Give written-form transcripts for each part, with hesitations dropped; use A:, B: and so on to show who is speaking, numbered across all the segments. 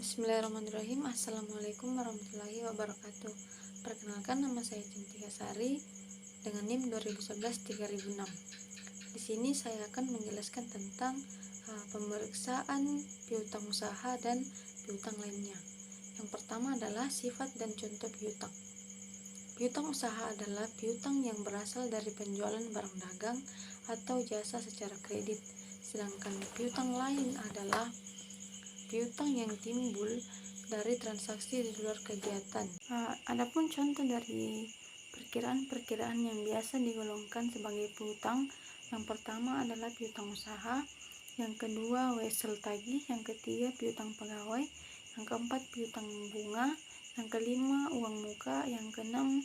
A: Bismillahirrahmanirrahim. Assalamualaikum warahmatullahi wabarakatuh. Perkenalkan, nama saya Cintika Sari dengan NIM 2011-3006. Di sini saya akan menjelaskan tentang pemeriksaan piutang usaha dan piutang lainnya. Yang pertama adalah sifat dan contoh piutang. Piutang usaha adalah piutang yang berasal dari penjualan barang dagang atau jasa secara kredit. Sedangkan piutang lain adalah piutang yang timbul dari transaksi di luar kegiatan. Adapun contoh dari perkiraan-perkiraan yang biasa digolongkan sebagai piutang, yang pertama adalah piutang usaha, yang kedua wesel tagih, yang ketiga piutang pegawai, yang keempat piutang bunga, yang kelima uang muka, yang keenam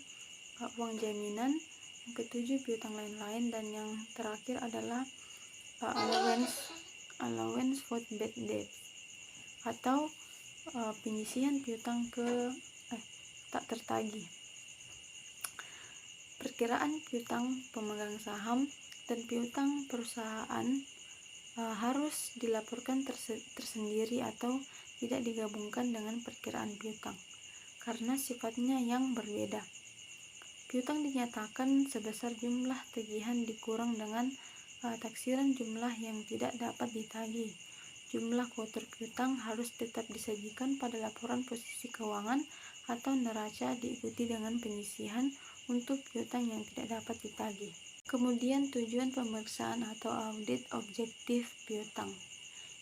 A: uang jaminan, yang ketujuh piutang lain-lain, dan yang terakhir adalah allowance for bad debt atau penyisihan piutang tak tertagih. Perkiraan piutang pemegang saham dan piutang perusahaan harus dilaporkan tersendiri atau tidak digabungkan dengan perkiraan piutang karena sifatnya yang berbeda. Piutang dinyatakan sebesar jumlah tagihan dikurang dengan taksiran jumlah yang tidak dapat ditagih. Jumlah kuotar piutang harus tetap disajikan pada laporan posisi keuangan atau neraca, diikuti dengan penyisihan untuk piutang yang tidak dapat ditagih. Kemudian tujuan pemeriksaan atau audit objektif piutang.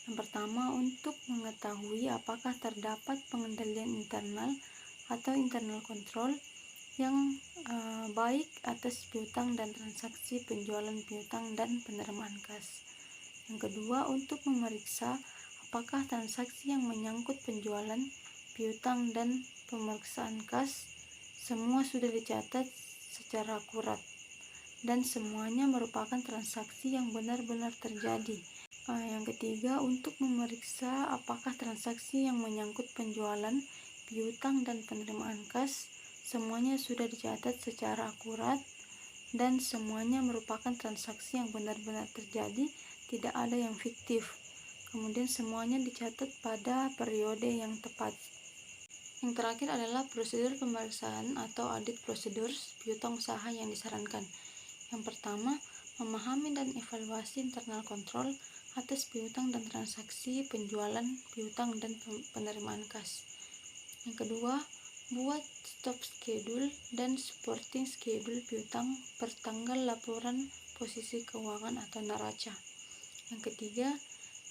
A: Yang pertama, untuk mengetahui apakah terdapat pengendalian internal atau internal control yang baik atas piutang dan transaksi penjualan piutang dan penerimaan kas. Yang kedua, untuk memeriksa apakah transaksi yang menyangkut penjualan, piutang, dan pemeriksaan kas semua sudah dicatat secara akurat dan semuanya merupakan transaksi yang benar-benar terjadi. Yang ketiga, untuk memeriksa apakah transaksi yang menyangkut penjualan, piutang, dan penerimaan kas semuanya sudah dicatat secara akurat dan semuanya merupakan transaksi yang benar-benar terjadi, tidak ada yang fiktif. Kemudian semuanya dicatat pada periode yang tepat. Yang terakhir adalah prosedur pemeriksaan atau audit procedures piutang usaha yang disarankan. Yang pertama, memahami dan evaluasi internal control atas piutang dan transaksi penjualan piutang dan penerimaan kas. Yang kedua, buat stop schedule dan supporting schedule piutang per tanggal laporan posisi keuangan atau neraca. Yang ketiga,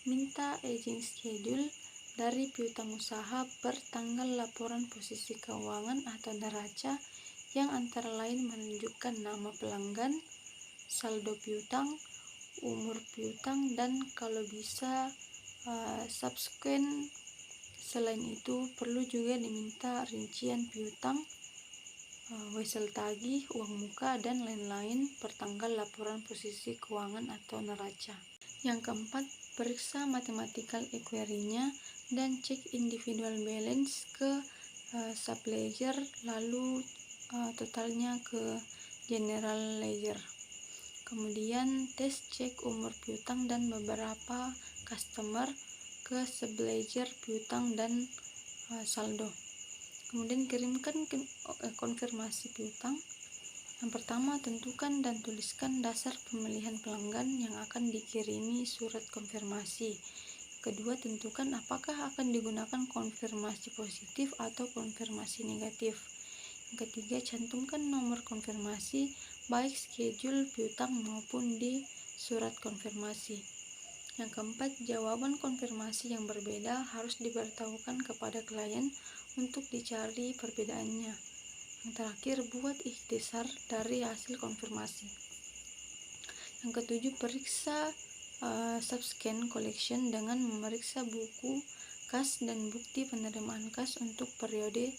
A: minta aging schedule dari piutang usaha per tanggal laporan posisi keuangan atau neraca yang antara lain menunjukkan nama pelanggan, saldo piutang, umur piutang, dan kalau bisa subsequent. Selain itu, perlu juga diminta rincian piutang, wesel tagih, uang muka, dan lain-lain per tanggal laporan posisi keuangan atau neraca. Yang keempat, periksa mathematical inquiry-nya dan cek individual balance ke subledger, lalu totalnya ke general ledger. Kemudian tes cek umur piutang dan beberapa customer ke subledger piutang dan saldo. Kemudian kirimkan konfirmasi piutang. Yang pertama, tentukan dan tuliskan dasar pemilihan pelanggan yang akan dikirimi surat konfirmasi. Kedua, tentukan apakah akan digunakan konfirmasi positif atau konfirmasi negatif. Yang ketiga, cantumkan nomor konfirmasi baik schedule piutang maupun di surat konfirmasi. Yang keempat, jawaban konfirmasi yang berbeda harus diberitahukan kepada klien untuk dicari perbedaannya. Yang terakhir, buat ikhtisar dari hasil konfirmasi. Yang ketujuh, periksa subscan collection dengan memeriksa buku kas dan bukti penerimaan kas untuk periode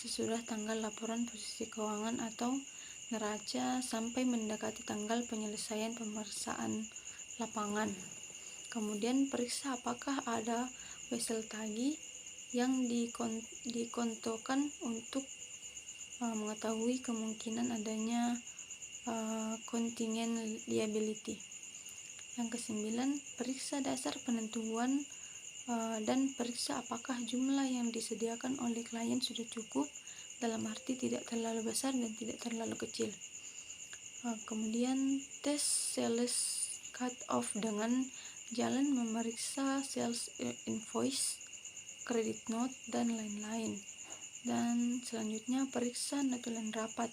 A: sesudah tanggal laporan posisi keuangan atau neraca sampai mendekati tanggal penyelesaian pemeriksaan lapangan. Kemudian periksa apakah ada wesel tagih yang dikontokan untuk mengetahui kemungkinan adanya contingent liability. Yang kesembilan, periksa dasar penentuan dan periksa apakah jumlah yang disediakan oleh klien sudah cukup, dalam arti tidak terlalu besar dan tidak terlalu kecil. Kemudian tes sales cut off dengan jalan memeriksa sales invoice, credit note, dan lain-lain. Dan selanjutnya periksa notulen rapat,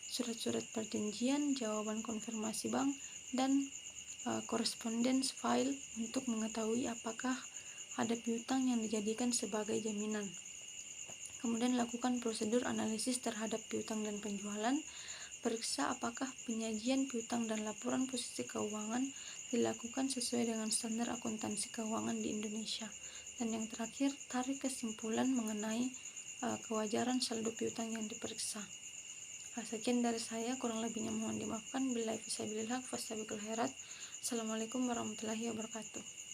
A: surat-surat perjanjian, jawaban konfirmasi bank, dan correspondence file untuk mengetahui apakah ada piutang yang dijadikan sebagai jaminan. Kemudian lakukan prosedur analisis terhadap piutang dan penjualan. Periksa apakah penyajian piutang dan laporan posisi keuangan dilakukan sesuai dengan standar akuntansi keuangan di Indonesia. Dan yang terakhir, tarik kesimpulan mengenai kewajaran saldo piutang yang diperiksa. Sekian dari saya, kurang lebihnya mohon dimaafkan. Billahi fisabilillah, fastabiqul khairat. Assalamualaikum warahmatullahi wabarakatuh.